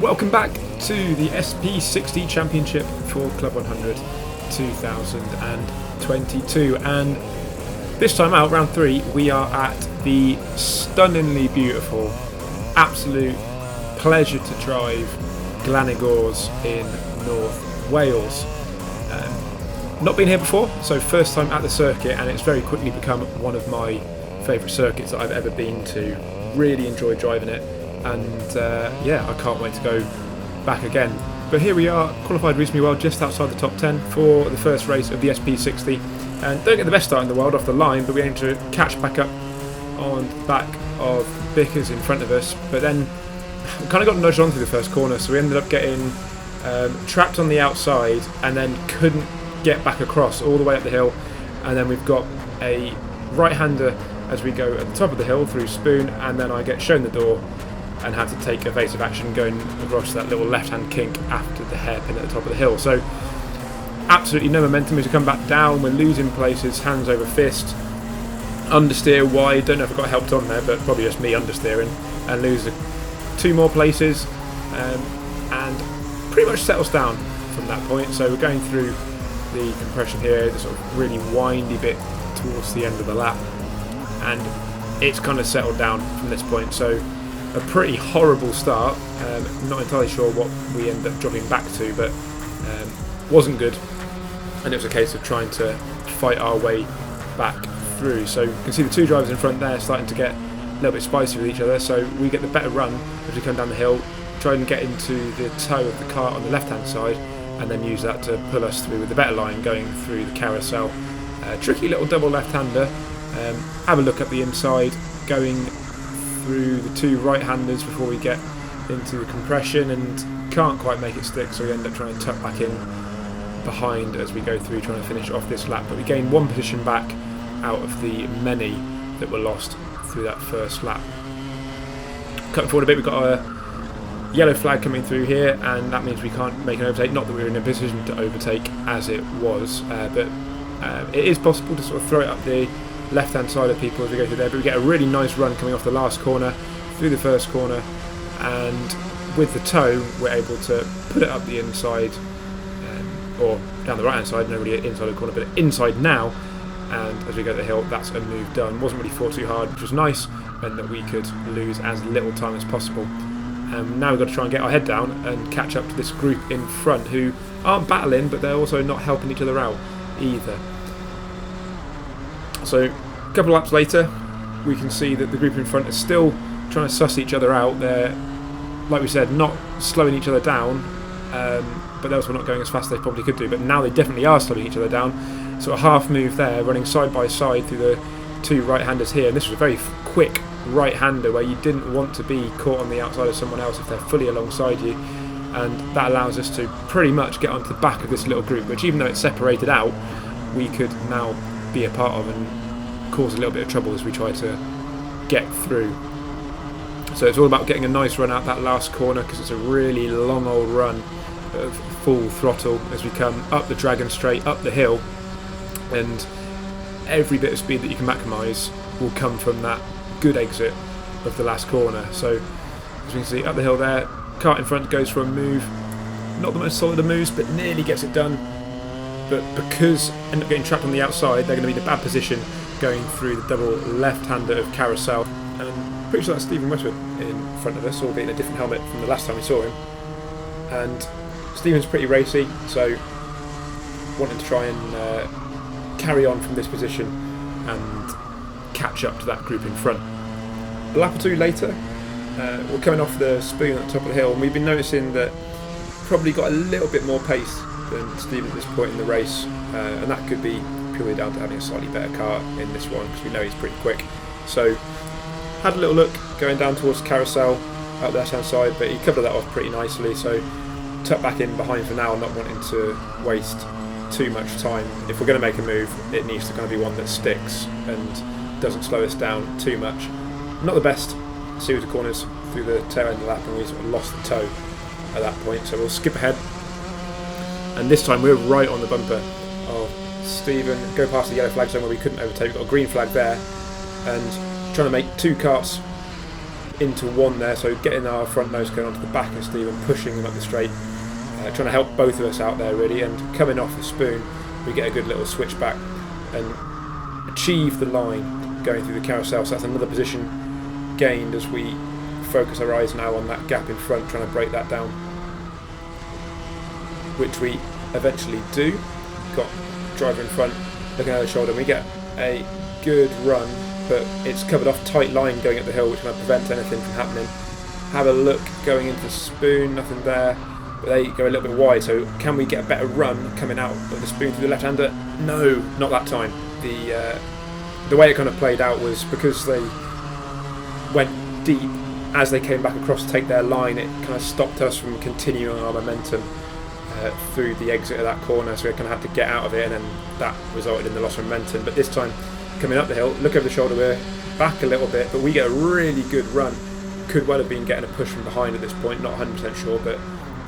Welcome back to the SP60 Championship for Club 100 2022, and this time out, round 3, we are at the stunningly beautiful, absolute pleasure to drive Glan-y-Gors in North Wales. Not been here before, so first time at the circuit, and it's very quickly become one of my favourite circuits that I've ever been to. Really enjoyed driving it, and yeah, I can't wait to go back again. But here we are, qualified reasonably well, just outside the top 10 for the first race of the SP60, and don't get the best start in the world off the line, but we aim to catch back up on the back of Bickers in front of us. But then we kind of got nudged on through the first corner, so we ended up getting trapped on the outside and then couldn't get back across all the way up the hill. And then we've got a right-hander as we go at the top of the hill through Spoon, and then I get shown the door and had to take evasive action going across that little left-hand kink after the hairpin at the top of the hill. So absolutely no momentum as we come back down. We're losing places, hands over fist, understeer wide. Don't know if I got helped on there, but probably just me understeering, and lose 2 more places, and pretty much settles down from that point. So we're going through the compression here, the sort of really windy bit towards the end of the lap, and it's kind of settled down from this point. So a pretty horrible start. Not entirely sure what we end up dropping back to, but wasn't good, and it was a case of trying to fight our way back through. So you can see the 2 drivers in front there starting to get a little bit spicy with each other, so we get the better run as we come down the hill, try and get into the toe of the cart on the left hand side, and then use that to pull us through with the better line going through the carousel. Tricky little double left-hander. Have a look at the inside, going through the 2 right-handers before we get into the compression, and can't quite make it stick, so we end up trying to tuck back in behind as we go through, trying to finish off this lap. But we gain 1 position back out of the many that were lost through that first lap. Cutting forward a bit, we've got a yellow flag coming through here, and that means we can't make an overtake. Not that we were in a position to overtake as it was, but it is possible to sort of throw it up the left hand side of people as we go through there. But we get a really nice run coming off the last corner, through the first corner, and with the toe we're able to put it up the inside, or down the right hand side, not really inside the corner but inside now, and as we go to the hill, that's a move done. Wasn't really fought too hard, which was nice, meant that we could lose as little time as possible. Now we've got to try and get our head down and catch up to this group in front, who aren't battling, but they're also not helping each other out either. So a couple of laps later, we can see that the group in front is still trying to suss each other out. They're, like we said, not slowing each other down, but they also not going as fast as they probably could do. But now they definitely are slowing each other down. So a half move there, running side by side through the 2 right-handers here. And this was a very quick right-hander where you didn't want to be caught on the outside of someone else if they're fully alongside you. And that allows us to pretty much get onto the back of this little group, which, even though it's separated out, we could now be a part of and cause a little bit of trouble as we try to get through. So it's all about getting a nice run out that last corner, because it's a really long old run of full throttle as we come up the Dragon Straight, up the hill, and every bit of speed that you can maximise will come from that good exit of the last corner. So as we can see up the hill there, cart in front goes for a move, not the most solid of moves, but nearly gets it done. But because end up getting trapped on the outside, they're going to be in a bad position going through the double left-hander of Carousel. And I'm pretty sure that's Stephen Westwood in front of us, albeit in a different helmet from the last time we saw him. And Stephen's pretty racy, so wanting to try and carry on from this position and catch up to that group in front. A lap or 2 later, we're coming off the Spoon at the top of the hill, and we've been noticing that probably got a little bit more pace than Stephen at this point in the race, and that could be purely down to having a slightly better car in this one, because we know he's pretty quick. So had a little look going down towards the Carousel out the left hand side, but he covered that off pretty nicely, so tuck back in behind for now, not wanting to waste too much time. If we're going to make a move, it needs to kind of be one that sticks and doesn't slow us down too much. Not the best series of corners through the tail end of the lap, and we sort of lost the toe at that point, so we'll skip ahead, and this time we're right on the bumper of Stephen, go past the yellow flag zone where we couldn't overtake. We've got a green flag there, and trying to make 2 carts into one there, so getting our front nose cone onto the back of Steve and pushing him up the straight, trying to help both of us out there really, and coming off the spoon we get a good little switch back and achieve the line going through the carousel. So that's another position gained as we focus our eyes now on that gap in front, trying to break that down, which we eventually do. Got driver in front, looking over the shoulder, and we get a good run, but it's covered off, tight line going up the hill, which kind of prevents anything from happening. Have a look going into the spoon, nothing there, but they go a little bit wide, so can we get a better run coming out of the spoon through the left-hander? No, not that time. The way it kind of played out was because they went deep, as they came back across to take their line, it kind of stopped us from continuing our momentum through the exit of that corner, so we kind of had to get out of it, and then that resulted in the loss of momentum. But this time, coming up the hill, look over the shoulder, we're back a little bit, but we get a really good run. Could well have been getting a push from behind at this point, not 100% sure, but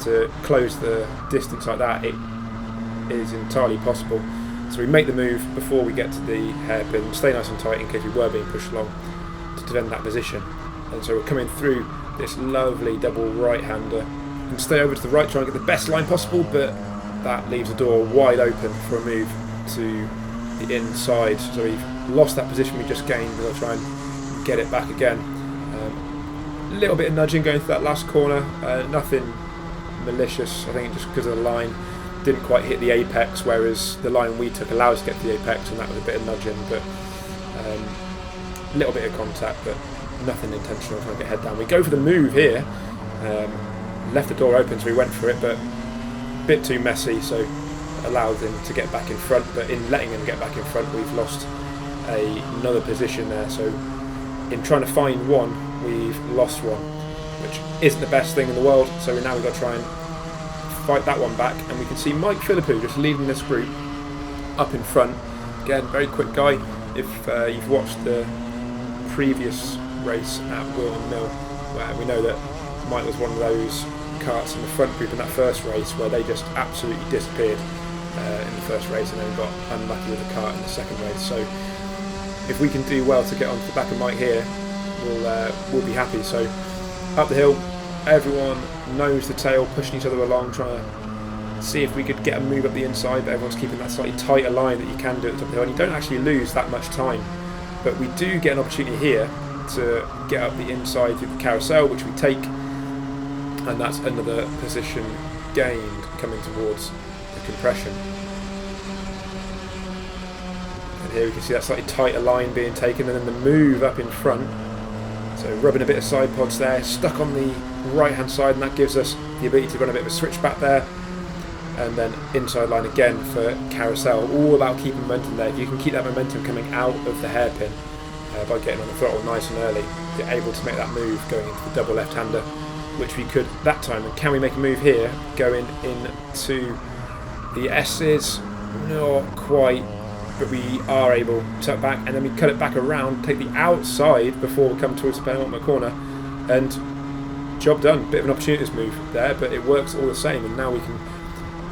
to close the distance like that, it is entirely possible. So we make the move before we get to the hairpin, stay nice and tight in case we were being pushed along to defend that position. And so we're coming through this lovely double right-hander and stay over to the right, try and get the best line possible, but that leaves the door wide open for a move to the inside. So we've lost that position we just gained, we'll try and get it back again. A little bit of nudging going through that last corner, nothing malicious, I think just because of the line didn't quite hit the apex, whereas the line we took allowed us to get to the apex, and that was a bit of nudging, but a little bit of contact, but nothing intentional, trying to get head down. We go for the move here, left the door open, so we went for it, but a bit too messy, so allowed him to get back in front, but in letting him get back in front we've lost another position there, so in trying to find one we've lost one, which isn't the best thing in the world. So now we've got to try and fight that one back, and we can see Mike Philippou just leading this group up in front. Again, very quick guy. If you've watched the previous race at Whilton Mill, where we know that Mike was one of those karts in the front group in that first race where they just absolutely disappeared in the first race, and then got unlucky with the kart in the second race. So if we can do well to get onto the back of Mike here, we'll be happy. So up the hill, everyone knows the tail, pushing each other along, trying to see if we could get a move up the inside, but everyone's keeping that slightly tighter line that you can do at the top of the hill, and you don't actually lose that much time. But we do get an opportunity here to get up the inside through the carousel, which we take, and that's another position gained coming towards the compression. And here we can see that slightly tighter line being taken, and then the move up in front. So rubbing a bit of side pods there, stuck on the right hand side, and that gives us the ability to run a bit of a switch back there, and then inside line again for carousel. All about keeping momentum there. If you can keep that momentum coming out of the hairpin by getting on the throttle nice and early, you're able to make that move going into the double left hander, which we could that time. And can we make a move here going into the S's? Not quite, but we are able to tuck back, and then we cut it back around, take the outside before we come towards the penultimate corner, and job done. Bit of an opportunist move there, but it works all the same, and now we can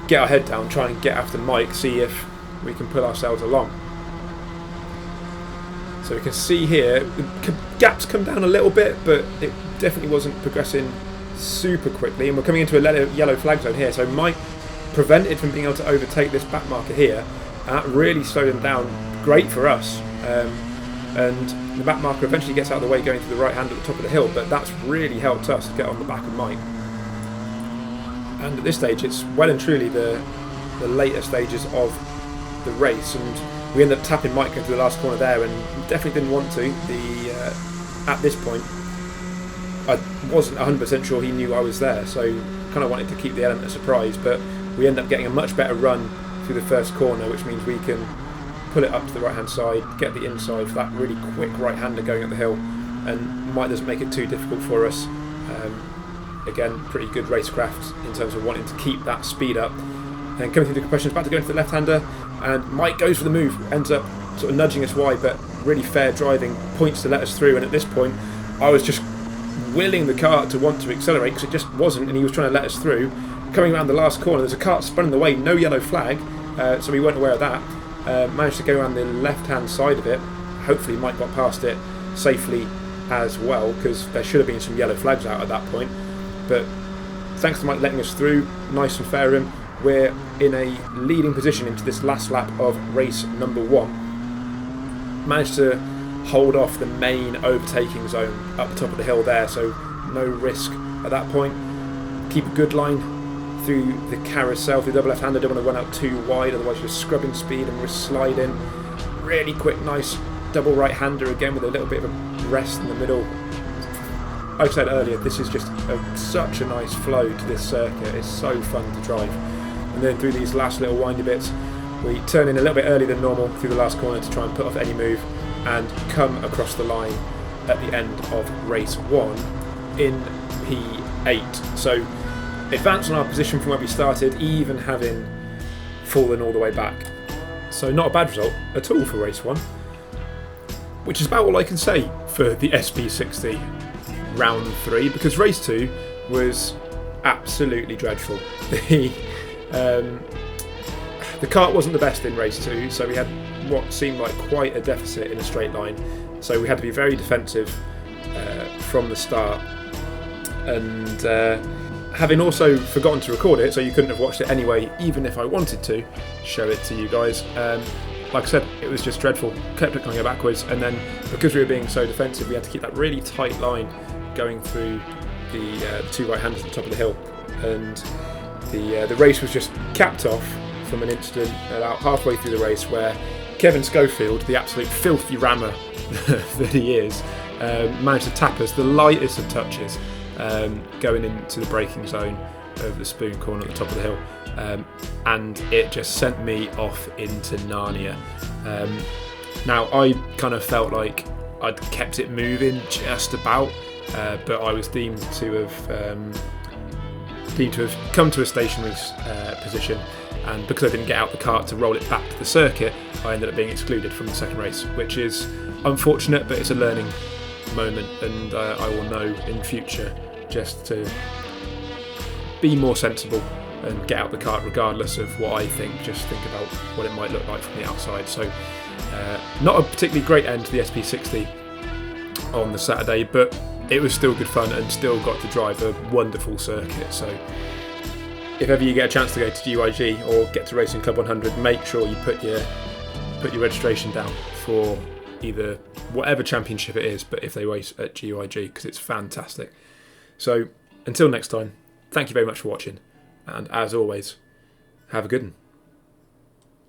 get our head down, try and get after Mike, see if we can pull ourselves along. So we can see here, the gaps come down a little bit, but it definitely wasn't progressing super quickly, and we're coming into a yellow flag zone here, so Mike prevented from being able to overtake this back marker here. That really slowed him down. Great for us. And the back marker eventually gets out of the way going to the right hand at the top of the hill, but that's really helped us get on the back of Mike. And at this stage it's well and truly the later stages of the race, and we ended up tapping Mike into the last corner there, and definitely didn't want to. At this point I wasn't 100% sure he knew I was there, so kind of wanted to keep the element of surprise, but we end up getting a much better run through the first corner, which means we can pull it up to the right hand side, get the inside for that really quick right hander going up the hill, and Mike doesn't make it too difficult for us. Again, pretty good racecraft in terms of wanting to keep that speed up. And coming through the compression, it's about to go into the left hander, and Mike goes for the move, ends up sort of nudging us wide, but really fair driving, points to let us through. And at this point I was just willing the kart to want to accelerate because it just wasn't, and he was trying to let us through. Coming around the last corner, there's a kart spun in the way, no yellow flag, so we weren't aware of that. Managed to go around the left hand side of it. Hopefully Mike got past it safely as well, because there should have been some yellow flags out at that point. But thanks to Mike letting us through, nice and fair him, we're in a leading position into this last lap of race number 1. Managed to hold off the main overtaking zone up the top of the hill there, so no risk at that point. Keep a good line through the carousel, through the double left-hander, don't want to run out too wide, otherwise you're scrubbing speed and risk sliding. Really quick, nice double right-hander again with a little bit of a rest in the middle. Like I said earlier, this is just such a nice flow to this circuit. It's so fun to drive. And then through these last little windy bits, we turn in a little bit earlier than normal through the last corner to try and put off any move and come across the line at the end of race 1 in P8. So advance on our position from where we started, even having fallen all the way back. So not a bad result at all for race 1, which is about all I can say for the SP60 round 3, because race 2 was absolutely dreadful. The kart wasn't the best in race 2, so we had what seemed like quite a deficit in a straight line, so we had to be very defensive from the start, and having also forgotten to record it, so you couldn't have watched it anyway, even if I wanted to show it to you guys. Like I said, it was just dreadful. Kept it going backwards, and then because we were being so defensive, we had to keep that really tight line going through the 2 right-handers at the top of the hill, and the race was just capped off from an incident about halfway through the race where Kevin Schofield, the absolute filthy rammer that he is, managed to tap us the lightest of touches going into the braking zone over the spoon corner at the top of the hill, and it just sent me off into Narnia. Now I kind of felt like I'd kept it moving just about, but I was deemed to have come to a stationary position, and because I didn't get out the kart to roll it back to the circuit, I ended up being excluded from the second race, which is unfortunate, but it's a learning moment, and I will know in future just to be more sensible and get out the kart regardless of what I think. Just think about what it might look like from the outside. So not a particularly great end to the SP60 on the Saturday, but it was still good fun and still got to drive a wonderful circuit. So if ever you get a chance to go to GYG or get to racing Club 100, make sure you put your registration down for either whatever championship it is, but if they race at GYG, because it's fantastic. So until next time, thank you very much for watching, and as always, have a good one.